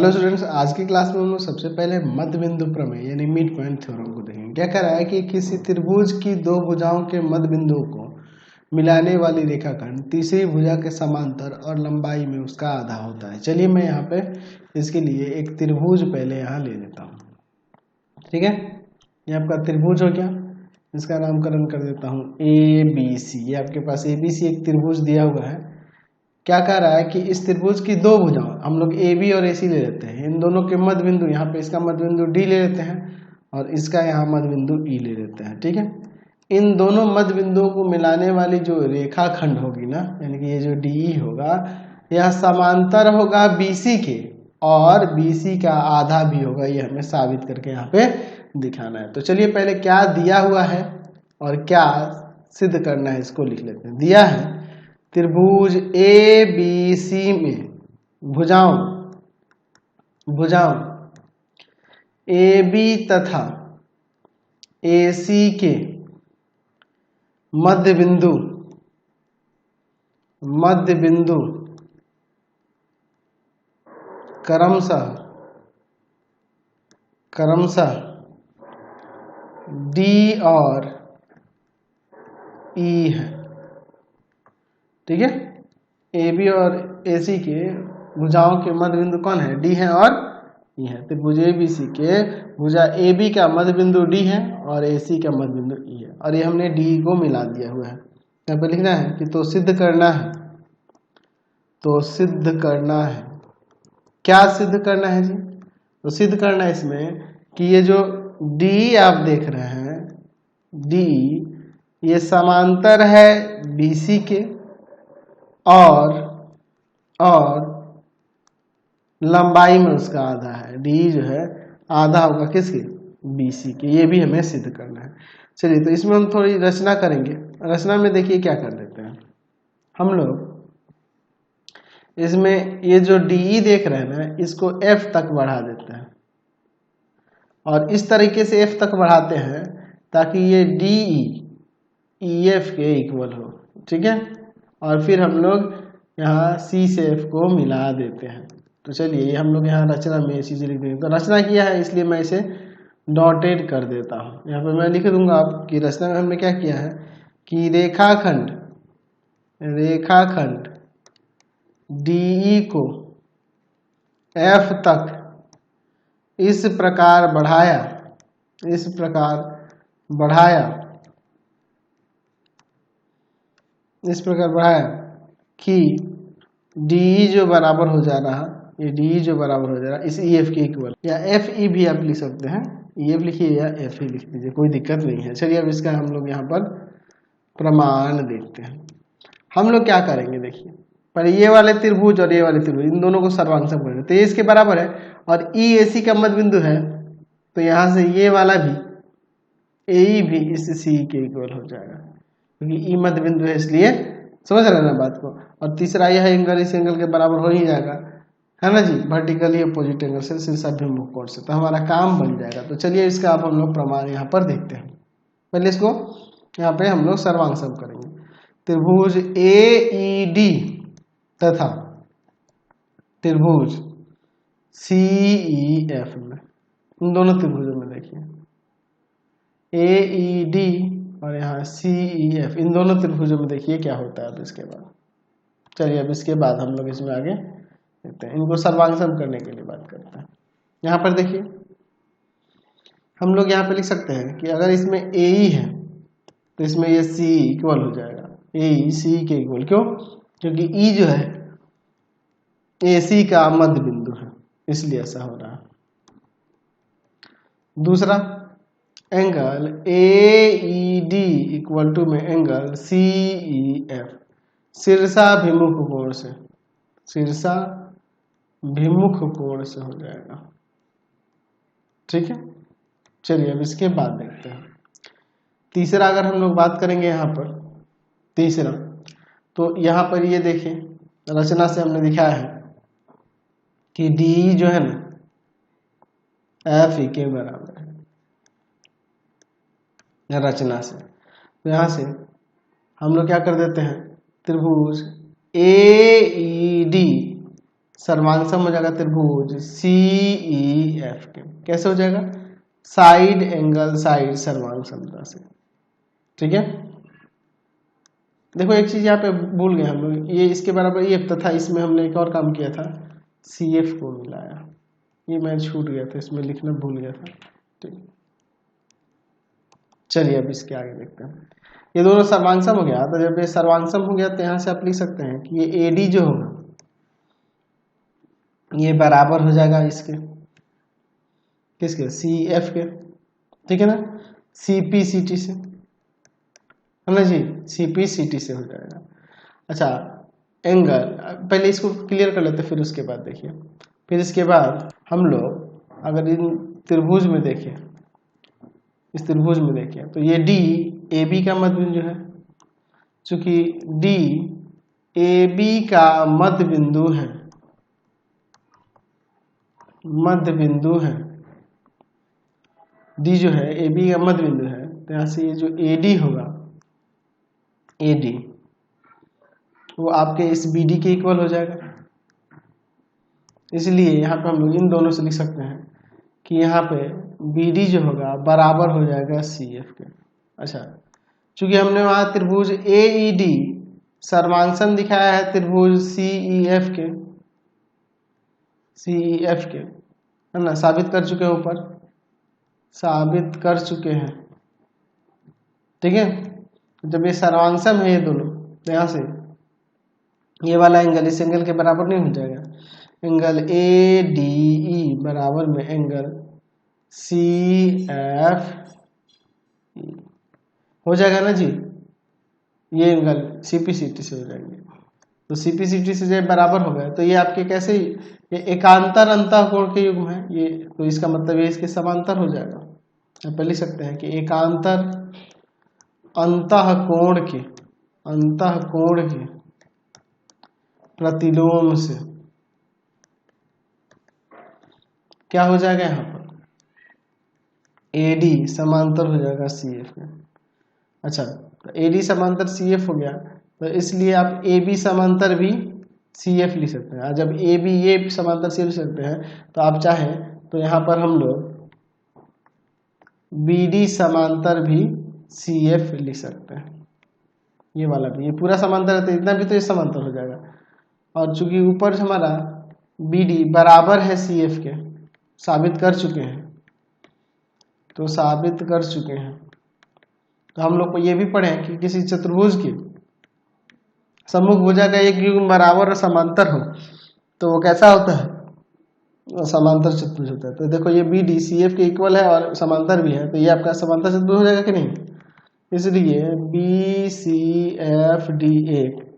Hello students, आज की class में हम लोग सबसे पहले मध्य बिंदु प्रमेय यानी मिड पॉइंट थ्योरम को देखेंगे। क्या कह रहा है कि किसी त्रिभुज की दो भुजाओं के मध्य बिंदुओं को मिलाने वाली रेखाखंड तीसरी भुजा के समांतर और लंबाई में उसका आधा होता है। चलिए मैं यहाँ पे इसके लिए एक त्रिभुज पहले यहाँ ले लेता हूँ। ठीक है, ये आपका त्रिभुज हो गया। इसका नामकरण कर देता हूँ ए बी सी। ये आपके पास ए बी सी एक त्रिभुज दिया हुआ है। क्या कह रहा है कि इस त्रिभुज की दो भुजाओं, हम लोग ए बी और ए सी ले लेते हैं, इन दोनों के मध्य बिंदु, यहाँ पे इसका मध्य बिंदु डी ले लेते हैं और इसका यहाँ मध्य बिंदु ई ले लेते हैं। ठीक है, इन दोनों मध्य बिंदुओं को मिलाने वाली जो रेखाखंड होगी ना, यानी कि ये जो डी होगा, यह समांतर होगा बीसी के और बीसी का आधा भी होगा। ये हमें साबित करके यहाँ पे दिखाना है। तो चलिए पहले क्या दिया हुआ है और क्या सिद्ध करना है इसको लिख लेते हैं। दिया है त्रिभुज ए बी सी में भुजाओं ए बी तथा ए सी के मध्य बिंदु क्रमशः डी और ई है। ठीक है, ए बी और ए सी के भुजाओं के मध्य बिंदु कौन है? डी है और ई है। त्रिभुज ए बी सी के भुजा ए बी का मध्य बिंदु डी है और ए सी का मध्य बिंदु ई है, और ये हमने डी को मिला दिया हुआ है। यहाँ पे लिखना है कि तो सिद्ध करना है। क्या सिद्ध करना है जी? तो सिद्ध करना है इसमें कि ये जो डी आप देख रहे हैं, डी ये समांतर है बीसी के और लंबाई में उसका आधा है। डी जो है आधा होगा किसके? बीसी के। ये भी हमें सिद्ध करना है। चलिए तो इसमें हम थोड़ी रचना करेंगे। रचना में देखिए क्या कर देते हैं हम लोग, इसमें ये जो डी देख रहे हैं ना, इसको एफ तक बढ़ा देते हैं और इस तरीके से एफ तक बढ़ाते हैं ताकि ये डी ई एफ के इक्वल हो। ठीक है, और फिर हम लोग यहाँ सी से एफ को मिला देते हैं। तो चलिए हम लोग यहाँ रचना में ये चीज़ें लिख देंगे। तो रचना किया है इसलिए मैं इसे डॉटेड कर देता हूँ। यहाँ पे मैं लिख दूंगा आपकी रचना में हमने क्या किया है कि रेखाखंड डी को एफ तक इस प्रकार बढ़ाया कि डी जो बराबर हो जा रहा, ये डी जो बराबर हो जा रहा इस ई एफ के इक्वल, या एफ ई भी आप लिख सकते हैं। ई एफ लिखिए या एफ ई लिख दीजिए, कोई दिक्कत नहीं है। चलिए अब इसका हम लोग यहाँ पर प्रमाण देखते हैं। हम लोग क्या करेंगे, देखिए पर ये वाले त्रिभुज और ये वाले त्रिभुज, इन दोनों को सर्वांग करेंगे तो ये इसके बराबर है और ई ए सी का मध्य बिंदु है, तो यहाँ से ये वाला भी ए भी इस सी के इक्वल हो जाएगा क्योंकि ई मध्य बिंदु है, इसलिए समझ रहे ना बात को। और तीसरा यह एंगल इस एंगल के बराबर हो ही जाएगा, है ना जी, वर्टिकली अपोजिट एंगल से शीर्षाभिमुख कोण से, तो हमारा काम बन जाएगा। तो चलिए इसका अब हम लोग प्रमाण यहाँ पर देखते हैं। पहले इसको यहाँ पे हम लोग सर्वांग करेंगे। त्रिभुज ए ई डी तथा त्रिभुज सी ई एफ में, इन दोनों त्रिभुजों में देखिए ए ई डी और यहाँ सी ई एफ, इन दोनों त्रिभुजों में देखिए क्या होता है। अब इसके बाद चलिए अब इसके बाद हम लोग इसमें आगे देखते हैं। इनको सर्वांग करने के लिए बात करते हैं। यहाँ पर देखिए हम लोग यहाँ पे लिख सकते हैं कि अगर इसमें ए ई है तो इसमें ये सी इक्वल हो जाएगा, ए ई सी के इक्वल। क्यों? क्योंकि ई जो है ए सी का मध्य बिंदु है, इसलिए ऐसा हो रहा है। दूसरा angle A E D equal to में एंगल सी ई एफ शीर्षाभिमुख कोण से हो जाएगा। ठीक है, चलिए अब इसके बाद देखते हैं। तीसरा अगर हम लोग बात करेंगे यहाँ पर तीसरा, तो यहाँ पर ये देखिए रचना से हमने दिखाया है कि डी जो है ना एफ ई के बराबर है रचना से। तो यहाँ से हम लोग क्या कर देते हैं, त्रिभुज ए ई डी सर्वांगसम हो जाएगा त्रिभुज CEF के। कैसे हो जाएगा? साइड एंगल साइड सर्वांग समता से। ठीक है, देखो एक चीज यहाँ पे भूल गए हम लोग, ये इसके बराबर EF तथा इसमें हमने एक और काम किया था, CF को मिलाया। ये मैं छूट गया था, इसमें लिखना भूल गया था। ठीक, चलिए अब इसके आगे देखते हैं। ये दोनों सर्वांगसम हो गया, तो जब ये सर्वांगसम हो गया तो यहाँ से आप लिख सकते हैं कि ये AD जो होगा ये बराबर हो जाएगा इसके, किसके? CF के। ठीक है ना, CPCT से, है ना जी, CPCT से हो जाएगा। अच्छा, एंगल पहले इसको क्लियर कर लेते, फिर उसके बाद देखिए, फिर इसके बाद हम लोग अगर इन त्रिभुज में देखें, इस त्रिभुज में देखें तो ये DAB का मध्य बिंदु है। चूंकि DAB का मध्य बिंदु है, मध्य बिंदु है, D जो है AB का मध्य बिंदु है, तो यहाँ से ये जो AD होगा, AD वो आपके इस BD के इक्वल हो जाएगा। इसलिए यहाँ पे हम लोग इन दोनों से लिख सकते हैं कि यहाँ पे BD जो होगा बराबर हो जाएगा CF के। अच्छा, चूंकि हमने वहां त्रिभुज AED सर्वांगसम दिखाया है त्रिभुज CEF के, CEF के, है ना, साबित कर चुके हैं, ऊपर साबित कर चुके हैं। ठीक है, जब ये सर्वांगसम है ये दोनों, तो यहाँ से ये वाला एंगल इस एंगल के बराबर नहीं हो जाएगा। एंगल ADE बराबर में एंगल CFE हो जाएगा ना जी। ये एंगल CPCT से हो जाएंगे, तो CPCT से जब बराबर हो गए तो ये आपके कैसे, ये एकांतर अंतःकोण के युग्म है ये, तो इसका मतलब ये इसके समांतर हो जाएगा। आप लिख सकते हैं कि एकांतर अंतःकोण के, अंतःकोण के प्रतिलोम से क्या हो जाएगा, यहाँ पर AD समांतर हो जाएगा CF में। अच्छा, तो AD समांतर CF हो गया, तो इसलिए आप AB समांतर भी CF लिख सकते हैं। जब AB ये समांतर CF लिख सकते हैं, तो आप चाहें तो यहाँ पर हम लोग BD समांतर भी CF लिख सकते हैं। ये वाला भी, ये पूरा समांतर है तो इतना भी तो ये समांतर हो जाएगा। और चूंकि ऊपर हमारा BD बराबर है CF के, साबित कर चुके हैं, तो साबित कर चुके हैं, तो हम लोग को ये भी पढ़े हैं कि किसी चतुर्भुज की सम्मुख भुजा का एक युग्म बराबर और समांतर हो तो वो कैसा होता है, समांतर चतुर्भुज होता है। तो देखो ये BD CF के इक्वल है और समांतर भी है, तो ये आपका समांतर चतुर्भुज हो जाएगा कि नहीं। इसलिए BCFD एक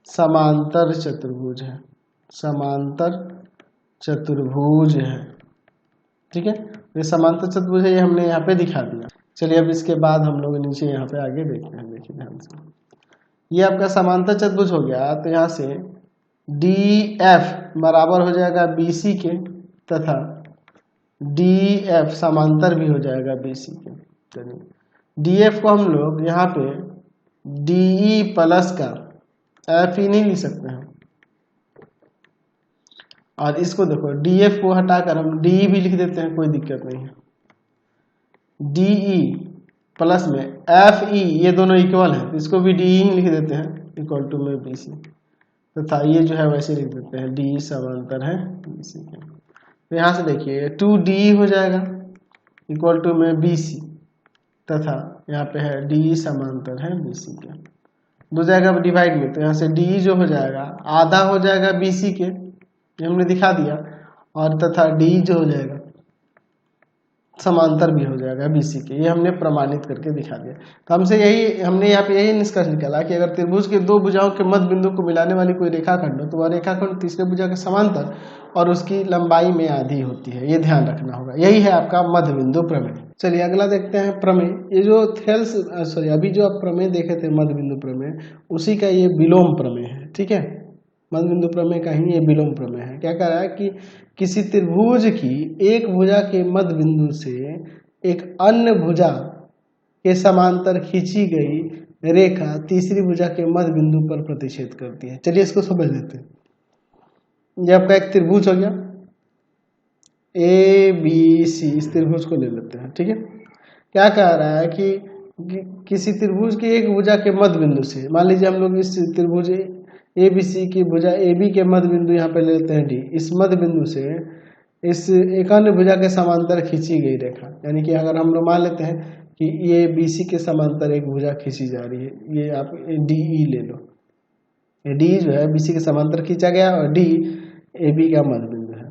समांतर चतुर्भुज है, समांतर चतुर्भुज है। ठीक है, ये समांतर चतुर्भुज है, ये हमने यहाँ पे दिखा दिया। चलिए अब इसके बाद हम लोग नीचे यहाँ पे आगे देखते हैं, देखिए ध्यान से, ये आपका समांतर चतुर्भुज हो गया, तो यहाँ से DF बराबर हो जाएगा BC के, तथा DF समांतर भी हो जाएगा BC के। चलिए DF को हम लोग यहाँ पे DE प्लस का FE नहीं लिख सकते हैं, और इसको देखो DF को हटाकर हम DE भी लिख देते हैं, कोई दिक्कत नहीं है। DE प्लस में FE ये दोनों इक्वल है, इसको भी DE लिख देते हैं, इक्वल टू में BC, तथा ये जो है वैसे लिख देते हैं DE समांतर है BC के। तो यहाँ से देखिए 2DE हो जाएगा इक्वल टू में BC, तथा यहाँ पे है DE समांतर है BC के। दो जाएगा डिवाइड में, तो यहाँ से DE जो हो जाएगा आधा हो जाएगा BC के, ये हमने दिखा दिया, और तथा DE जो हो जाएगा समांतर भी हो जाएगा BC के, ये हमने प्रमाणित करके दिखा दिया। तो हमने यहाँ पे यही निष्कर्ष निकाला कि अगर त्रिभुज के दो भुजाओं के मध्य बिंदु को मिलाने वाली कोई रेखाखंड हो तो वह रेखाखंड तीसरे भुजा के समांतर और उसकी लंबाई में आधी होती है, ये ध्यान रखना होगा। यही है आपका मध्य बिंदु प्रमेय। चलिए अगला देखते हैं प्रमेय। ये जो अभी जो आप प्रमेय देखे थे मध्य बिंदु प्रमेय, उसी का ये विलोम प्रमेय है। ठीक है, मध्य बिंदु प्रमेय का ही ये विलोम प्रमेय है। क्या कह रहा है कि किसी त्रिभुज की एक भुजा के मध्य बिंदु से एक अन्य भुजा के समांतर खींची गई रेखा तीसरी भुजा के मध्य बिंदु पर प्रतिच्छेद करती है। चलिए इसको समझ लेते हैं। ये आपका एक त्रिभुज हो गया ABC, इस त्रिभुज को ले लेते हैं। ठीक है, क्या कह रहा है कि किसी त्रिभुज की एक भुजा के मध्य बिंदु से, मान लीजिए हम लोग इस त्रिभुज ABC की भुजा AB के मध्य बिंदु यहाँ पे ले लेते हैं D, इस मध्य बिंदु से इस एक अन्य भुजा के समांतर खींची गई रेखा, यानी कि अगर हम लोग मान लेते हैं कि ये BC के समांतर एक भुजा खींची जा रही है, ये आप DE ले लो, ये D जो है BC के समांतर खींचा गया और D AB का मध्य बिंदु है,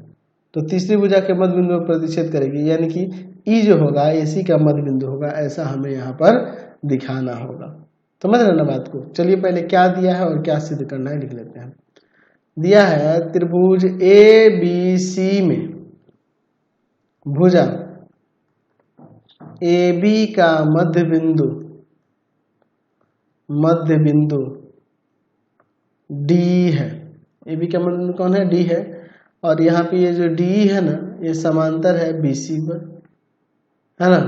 तो तीसरी भुजा के मध्य बिंदु में प्रतिच्छेद करेगी, यानी कि E जो होगा AC का मध्य बिंदु होगा, ऐसा हमें यहाँ पर दिखाना होगा। समझ रहे ना बात को। चलिए पहले क्या दिया है और क्या सिद्ध करना है लिख लेते हैं। दिया है त्रिभुज ABC में भुजा AB का मध्य बिंदु D है। AB का मध्य बिंदु कौन है? D है। और यहाँ पे ये जो D है ना, ये समांतर है BC पर, है ना,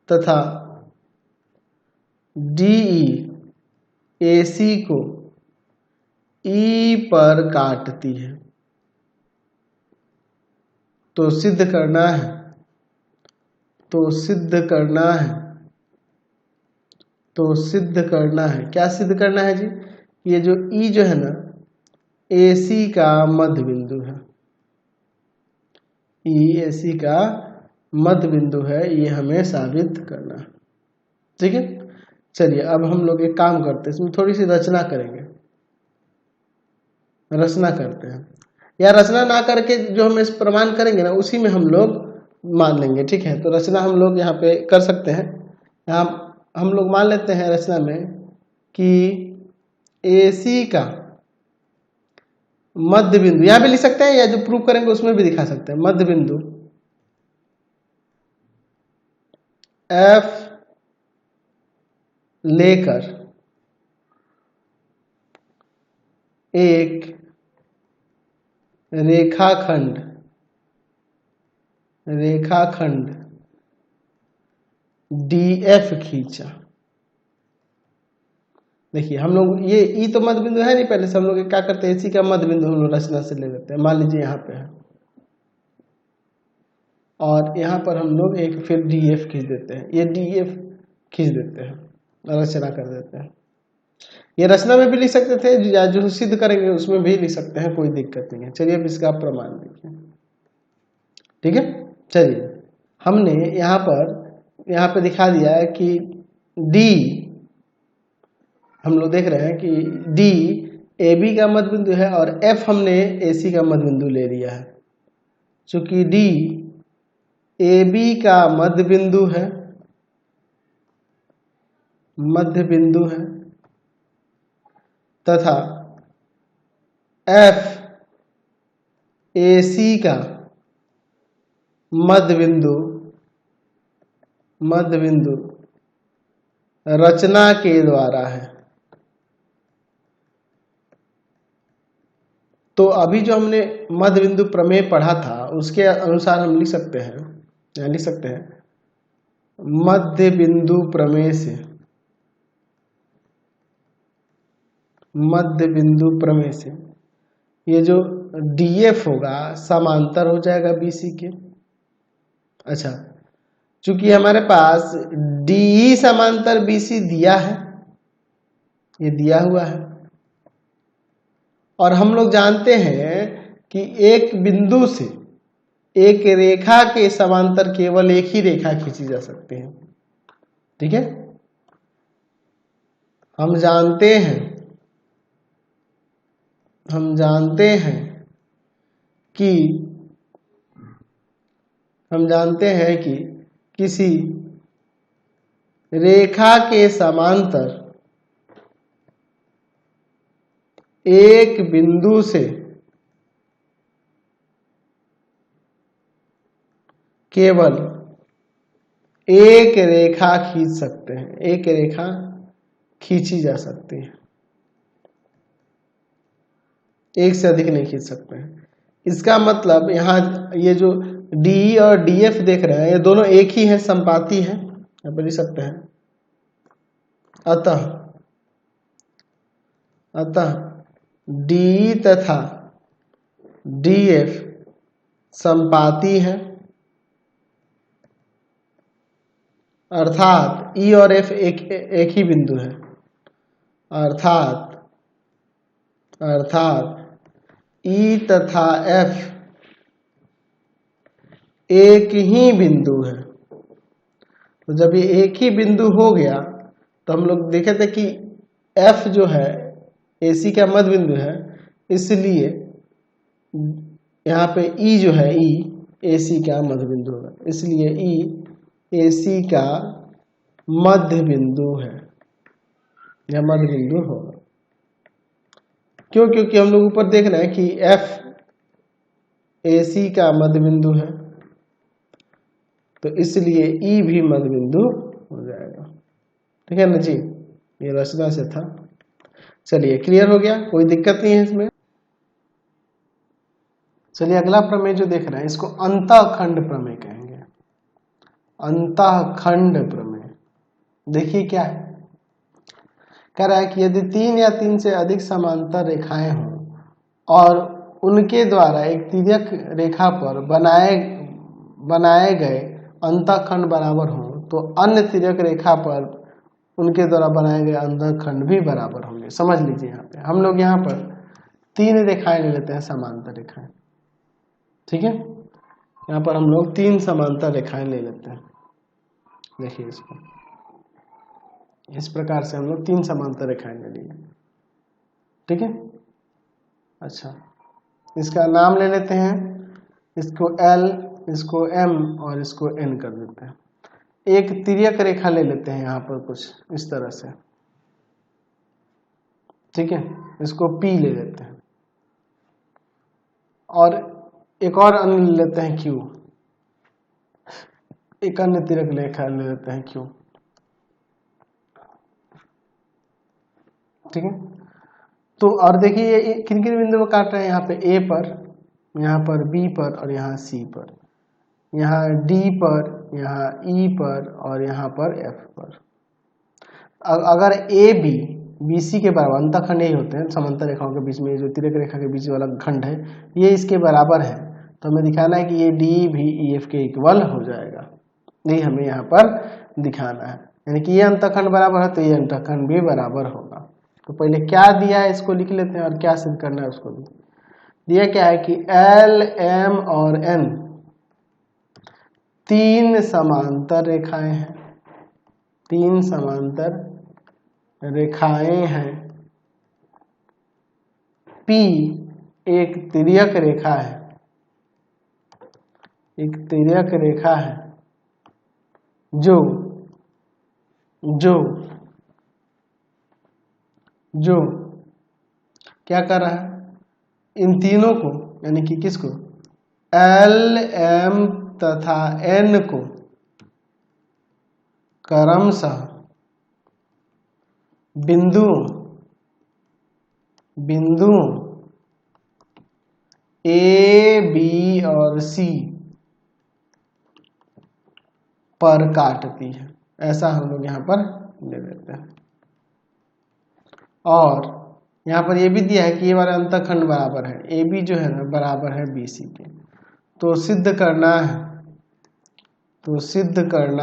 तथा DE AC को E पर काटती है। तो सिद्ध करना है, क्या सिद्ध करना है जी? ये जो E जो है ना, AC का मध्य बिंदु है, E AC का मध्य बिंदु है, ये हमें साबित करना है। ठीक है, चलिए अब हम लोग एक काम करते हैं, इसमें थोड़ी सी रचना करेंगे, रचना करते हैं, या रचना ना करके जो हम इस प्रमाण करेंगे ना, उसी में हम लोग मान लेंगे। ठीक है, तो रचना हम लोग यहाँ पे कर सकते हैं। यहाँ हम लोग मान लेते हैं रचना में कि AC का मध्य बिंदु, यहाँ भी लिख सकते हैं, या जो प्रूव करेंगे उसमें भी दिखा सकते हैं, मध्य बिंदु F लेकर एक रेखाखंड DF खींचा। देखिए हम लोग ये E तो मध्य बिंदु है नहीं, पहले से हम लोग क्या करते हैं, AC का मध्य बिंदु हम लोग रचना से ले लेते हैं। मान लीजिए यहाँ पे है और यहाँ पर हम लोग एक फिर DF खींच देते हैं, ये DF खींच देते हैं, रचना कर देते हैं। ये रचना में भी लिख सकते थे, या जो सिद्ध करेंगे उसमें भी लिख सकते हैं, कोई दिक्कत नहीं है। चलिए अब इसका प्रमाण देखिए। ठीक है, चलिए हमने यहाँ पे दिखा दिया है कि D, हम लोग देख रहे हैं कि D AB का मध्य बिंदु है और F हमने AC का मध्य बिंदु ले लिया है। चूंकि D AB का मध्य बिंदु है तथा F AC का मध्य बिंदु रचना के द्वारा है। तो अभी जो हमने मध्य बिंदु प्रमेय पढ़ा था उसके अनुसार हम लिख सकते हैं मध्य बिंदु प्रमेय से ये जो DF होगा समांतर हो जाएगा BC के। अच्छा, चूंकि हमारे पास DE समांतर BC दिया है, ये दिया हुआ है, और हम लोग जानते हैं कि एक बिंदु से एक रेखा के समांतर केवल एक ही रेखा खींची जा सकती है। ठीक है, हम जानते हैं कि किसी रेखा के समांतर एक बिंदु से केवल एक रेखा खींच सकते हैं, एक रेखा खींची जा सकती है, एक से अधिक नहीं खींच सकते हैं। इसका मतलब यहाँ ये जो DE और DF देख रहे हैं, ये दोनों एक ही है, संपाती है, यहाँ पर लिख सकते हैं। अतः DE तथा डी एफ संपाती है, अर्थात ई और एफ एक ही बिंदु है, अर्थात ई तथा एफ एक ही बिंदु है। तो जब ये एक ही बिंदु हो गया तो हम लोग देखे थे कि एफ जो है एसी का मध्य बिंदु है, इसलिए यहाँ पे ई जो है ई एसी का मध्य बिंदु होगा, इसलिए ई एसी का मध्य बिंदु है या मध्य बिंदु होगा। क्यों? क्योंकि हम लोग ऊपर देख रहे हैं कि एफ एसी का मध्य बिंदु है, तो इसलिए ई भी मध्य बिंदु हो जाएगा। ठीक है ना जी, ये रचना से था। चलिए क्लियर हो गया, कोई दिक्कत नहीं है इसमें। चलिए अगला प्रमेय जो देख रहे हैं इसको अंतःखंड प्रमेय कहेंगे। अंतःखंड प्रमेय देखिए क्या है, कह रहा है कि यदि 3 या 3 से अधिक समांतर रेखाएं हों और उनके द्वारा एक तिर्यक रेखा पर बनाए गए अंतःखंड बराबर हों तो अन्य तिर्यक रेखा पर उनके द्वारा बनाए गए अंतःखंड भी बराबर होंगे। समझ लीजिए यहाँ पे हम लोग यहाँ पर 3 रेखाएं ले लेते हैं, समांतर रेखाएं। ठीक है, यहाँ पर हम लोग 3 समांतर रेखाएं ले लेते हैं। देखिए इसको इस प्रकार से हम लोग 3 समांतर रेखाएं ले लिए। ठीक है, अच्छा इसका नाम ले लेते हैं, इसको L, इसको M और इसको N कर देते हैं। एक तिर्यक रेखा ले लेते हैं यहाँ पर कुछ इस तरह से। ठीक है, इसको P ले लेते हैं और एक और अन्य ले लेते हैं Q, एक अन्य तिर्यक रेखा ले लेते हैं Q। ठीक है, तो और देखिए ये किन किन बिंदु को काट रहे हैं, यहाँ पे A पर, यहाँ पर B पर और यहाँ C पर, यहाँ D पर, यहाँ E पर और यहाँ पर F पर। अगर AB BC के बराबर, अंतःखंड यही होते हैं समांतर रेखाओं के बीच में, जो तिर्यक रेखा के बीच वाला खंड है ये इसके बराबर है, तो हमें दिखाना है कि ये D भी EF के इक्वल हो जाएगा। यही हमें यहाँ पर दिखाना है, यानी कि ये अंतःखंड बराबर है तो ये अंतःखंड भी बराबर होगा। तो पहले क्या दिया है इसको लिख लेते हैं और क्या सिद्ध करना है उसको भी। दिया क्या है कि L, M और N 3 समांतर रेखाएं हैं, 3 समांतर रेखाएं हैं। P एक तिर्यक रेखा है, एक तिर्यक रेखा है जो क्या कर रहा है, इन तीनों को यानी कि किसको, L, M तथा N को क्रमशः बिंदुओं A, B और C पर काटती है, ऐसा हम लोग यहाँ पर ले लेते हैं। और यहाँ पर ये भी दिया है कि ये वाला अंतःखंड बराबर है, AB जो है ना बराबर है BC के। तो सिद्ध करना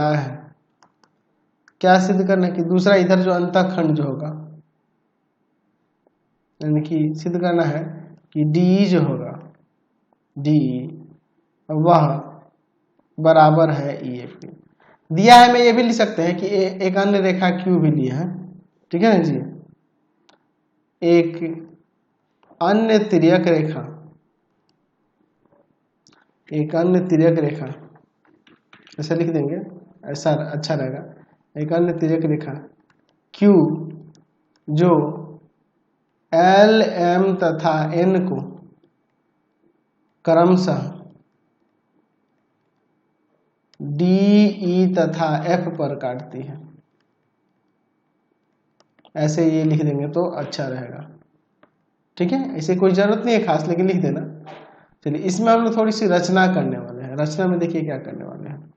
है, क्या सिद्ध करना है कि दूसरा इधर जो अंतःखंड जो होगा, यानी कि सिद्ध करना है कि DE जो होगा, DE वह बराबर है EF के। दिया है, मैं ये भी लिख सकते हैं कि एक अन्य रेखा Q भी लिया है। ठीक है ना जी, एक अन्य तिर्यक रेखा ऐसा लिख देंगे, ऐसा अच्छा रहेगा। एक अन्य तिर्यक रेखा Q जो L, M तथा N को क्रमशः D, E तथा F पर काटती है, ऐसे ये लिख देंगे तो अच्छा रहेगा। ठीक है, ऐसे कोई जरूरत नहीं है खास, लेकिन लिख देना। चलिए इसमें हम लोग थोड़ी सी रचना करने वाले हैं। रचना में देखिए क्या करने वाले हैं।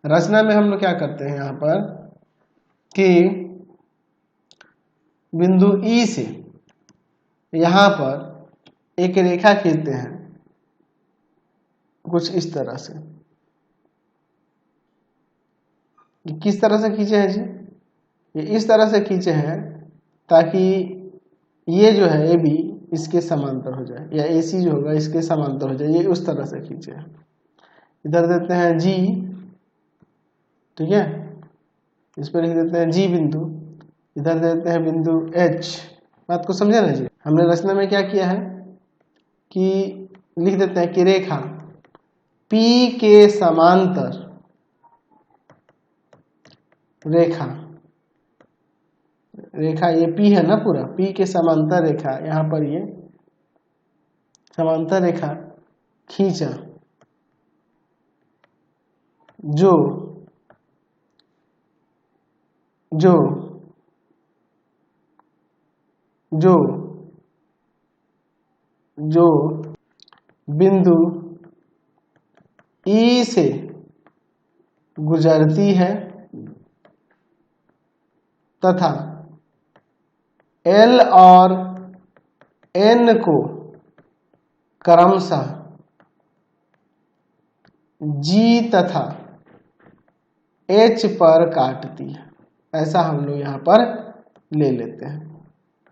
रचना में हम लोग क्या करते हैं यहाँ पर कि बिंदु E से यहाँ पर एक रेखा खींचते हैं कुछ इस तरह से। किस तरह से खींचे हैं जी? ये इस तरह से खींचे हैं ताकि ये जो है ए बी इसके समांतर हो जाए, या ए सी जो होगा इसके समांतर हो जाए, ये उस तरह से खींचे हैं। इधर देते हैं जी, ठीक है, इस पर लिख देते हैं जी बिंदु, इधर देते हैं बिंदु एच। बात को समझे ना जी? हमने रचना में क्या किया है कि लिख देते हैं कि रेखा P के समांतर रेखा ये P है ना, पूरा P के समांतर रेखा, यहां पर ये समांतर रेखा खींचा जो जो जो जो बिंदु E से गुजरती है तथा L और N को क्रमशः G तथा H पर काटती है, ऐसा हम लोग यहाँ पर ले लेते हैं।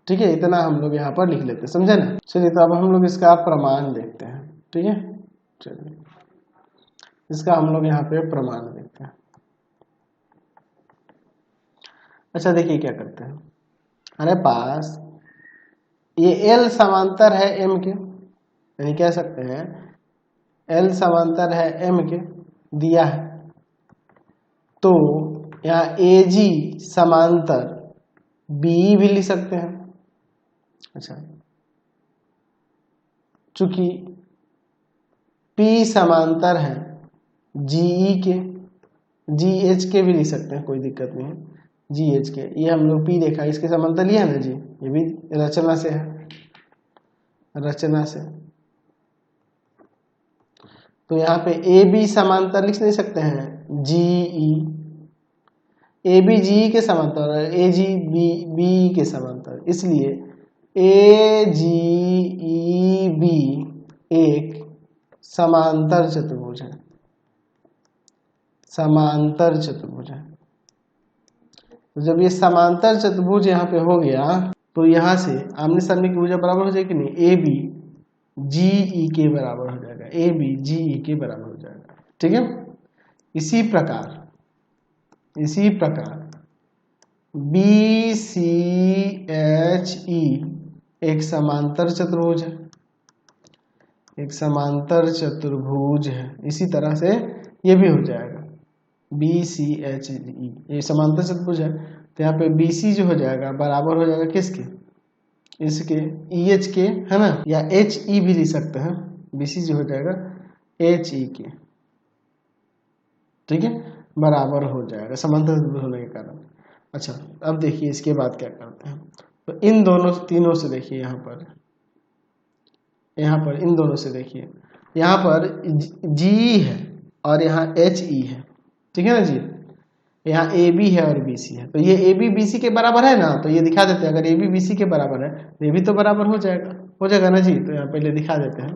ठीक है, इतना हम लोग यहाँ पर लिख लेते हैं, समझे ना? चलिए, तो अब हम लोग इसका प्रमाण देखते हैं। ठीक है, चलिए इसका हम लोग यहाँ पे प्रमाण देखते हैं। अच्छा देखिए क्या करते हैं, हमारे पास ये L समांतर है M के, यानी कह सकते हैं L समांतर है M के, दिया है, तो यहाँ AG समांतर BE भी लिख सकते हैं। अच्छा, चूंकि P समांतर है GE के, GH के भी लिख सकते हैं, कोई दिक्कत नहीं है, GH के, ये हम लोग P देखा इसके समांतर लिया ना जी, ये भी रचना से है, रचना से। तो यहाँ पे AB समांतर लिख नहीं सकते हैं GE, AB GE के समांतर और AG BE के समांतर, इसलिए AGEB एक समांतर चतुर्भुज है, समांतर चतुर्भुज है। तो जब ये समांतर चतुर्भुज यहाँ पे हो गया तो यहाँ से आमने सामने की भुजा बराबर हो जाएगी नहीं, AB GE के बराबर हो जाएगा, AB GE के बराबर हो जाएगा। ठीक है, इसी प्रकार BCHE एक समांतर चतुर्भुज है, एक समांतर चतुर्भुज है, इसी तरह से ये भी हो जाएगा BCHE, ये समांतर चतुर्भुज है। तो यहाँ पे BC जो हो जाएगा बराबर हो जाएगा किसके, इसके EH के, है ना, या HE भी लिख सकते हैं, BC जो हो जाएगा HE के। ठीक है, बराबर हो जाएगा समांतर चतुर्भुज होने के कारण। अच्छा, अब देखिए इसके बाद क्या करते हैं, तो इन दोनों तीनों से देखिए, यहाँ पर इन दोनों से देखिए, यहाँ पर GE है और यहाँ HE है, ठीक है ना जी, यहाँ AB है और BC है, तो ये AB BC के बराबर है ना, तो ये दिखा देते हैं, अगर AB BC के बराबर है तो ये भी तो बराबर हो जाएगा ना जी। तो यहाँ पहले दिखा देते हैं,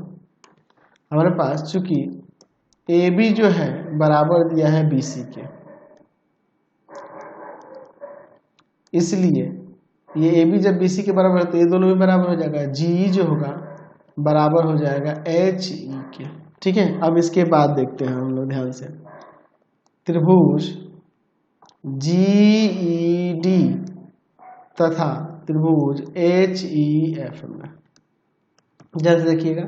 हमारे पास चूंकि AB जो है बराबर दिया है BC के, इसलिए ये AB जब BC के बराबर है तो ये दोनों भी बराबर हो जाएगा, GE जो होगा बराबर हो जाएगा HE के। ठीक है, अब इसके बाद देखते हैं हम लोग ध्यान से, त्रिभुज GED तथा त्रिभुज HEF में, जैसे देखिएगा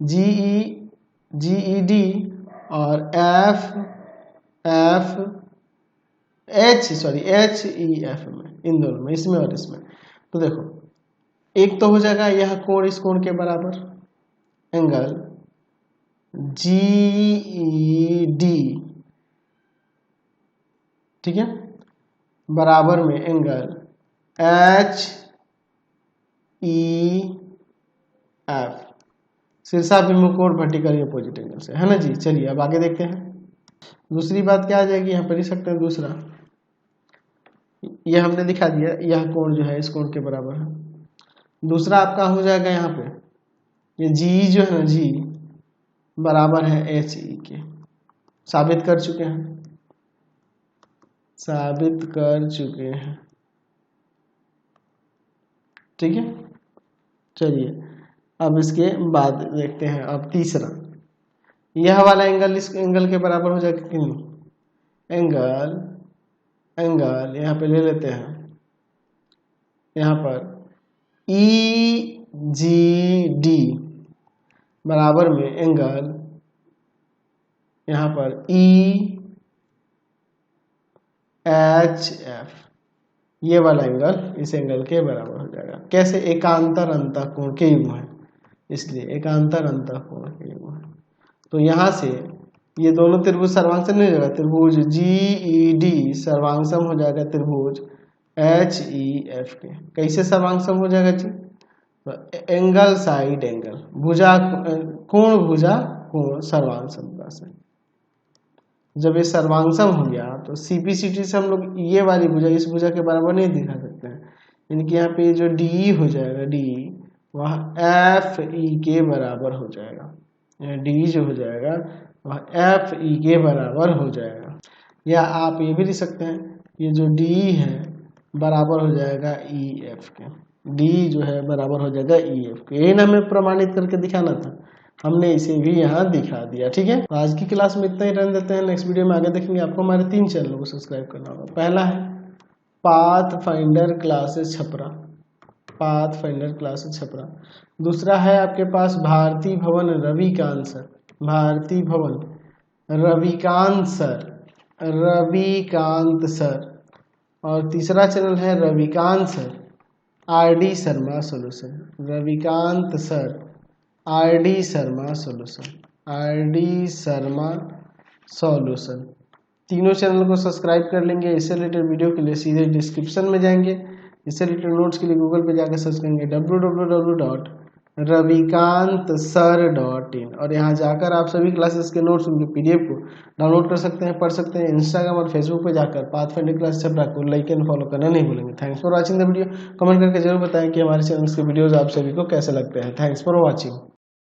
GED और HEF में, इन दोनों में, इसमें और इसमें, तो देखो एक तो हो जाएगा यह कोण इस कोण के बराबर, एंगल GED, ठीक है, बराबर में एंगल HEF, शीर्षाभिमुख कोण वर्टिकली अपोजिट एंगल से, है ना जी। चलिए अब आगे देखते हैं, दूसरी बात क्या आ जाएगी, यहाँ पर लिख सकते हैं दूसरा, यह हमने दिखा दिया, यह कोण जो है इस कोण के बराबर है। दूसरा आपका हो जाएगा यहाँ पे, ये जी जो है ना, जी बराबर है एच ई के। साबित कर चुके हैं, साबित कर चुके हैं। ठीक है, चलिए अब इसके बाद देखते हैं। अब तीसरा, यह वाला एंगल इस एंगल के बराबर हो जाएगा कि नहीं। एंगल एंगल यहाँ पे ले लेते हैं, यहाँ पर ई जी डी बराबर में एंगल यहाँ पर ई एच एफ, ये वाला एंगल इस एंगल के बराबर हो जाएगा। कैसे? एकांतर अंतःकोण के युग्म है, इसलिए एकांतर अंतःकोण के युग्म है। तो यहाँ से ये दोनों त्रिभुज सर्वांगसम नहीं हो जाएगा, त्रिभुज जी ई डी सर्वांगसम हो जाएगा त्रिभुज एच ई एफ के। कैसे सर्वांगसम हो जाएगा जी? तो एंगल साइड एंगल, भुजा कोण भुजा कोण सर्वांगसमता से। जब ये सर्वांगसम हो गया तो सीपीसीटी से हम लोग ये वाली भुजा इस भुजा के बराबर नहीं दिखा सकते हैं, यानी कि यहाँ पे जो डी हो जाएगा, डी वह एफ ई के बराबर हो जाएगा। डी जो हो जाएगा वह एफ ई के बराबर हो जाएगा। या आप ये भी लिख सकते हैं, ये जो डी है बराबर हो जाएगा ई एफ के। डी जो है बराबर हो जाएगा ई एफ के। यही ना हमें प्रमाणित करके दिखाना था, हमने इसे भी यहाँ दिखा दिया। ठीक है, तो आज की क्लास में इतना ही रहने देते हैं। नेक्स्ट वीडियो में आगे देखेंगे। आपको हमारे 3 चैनलों को सब्सक्राइब करना होगा। पहला है path finder classes Chhapra, path finder classes Chhapra. दूसरा है आपके पास भारती भवन रविकांत सर, भारती भवन रविकांत सर, रविकांत सर। और तीसरा चैनल है Ravikant sir R D Sharma solution, Ravikant sir R D Sharma solution, R D Sharma solution. तीनों चैनल को सब्सक्राइब कर लेंगे। इससे रिलेटेड वीडियो के लिए सीधे डिस्क्रिप्शन में जाएंगे। इससे रिलेटेड नोट्स के लिए गूगल पे जाकर सर्च करेंगे www.ravikantsir.in और यहाँ जाकर आप सभी क्लासेस के नोट्स, उनके पीडीएफ को डाउनलोड कर सकते हैं, पढ़ सकते हैं। इंस्टाग्राम और फेसबुक पे जाकर पाथफाइंडर क्लास छपरा को लाइक एंड फॉलो करना नहीं भूलेंगे। Thanks for watching the video. Comment करके जरूर बताएं कि हमारे चैनल के वीडियोज आप सभी को कैसे लगते हैं। Thanks for watching.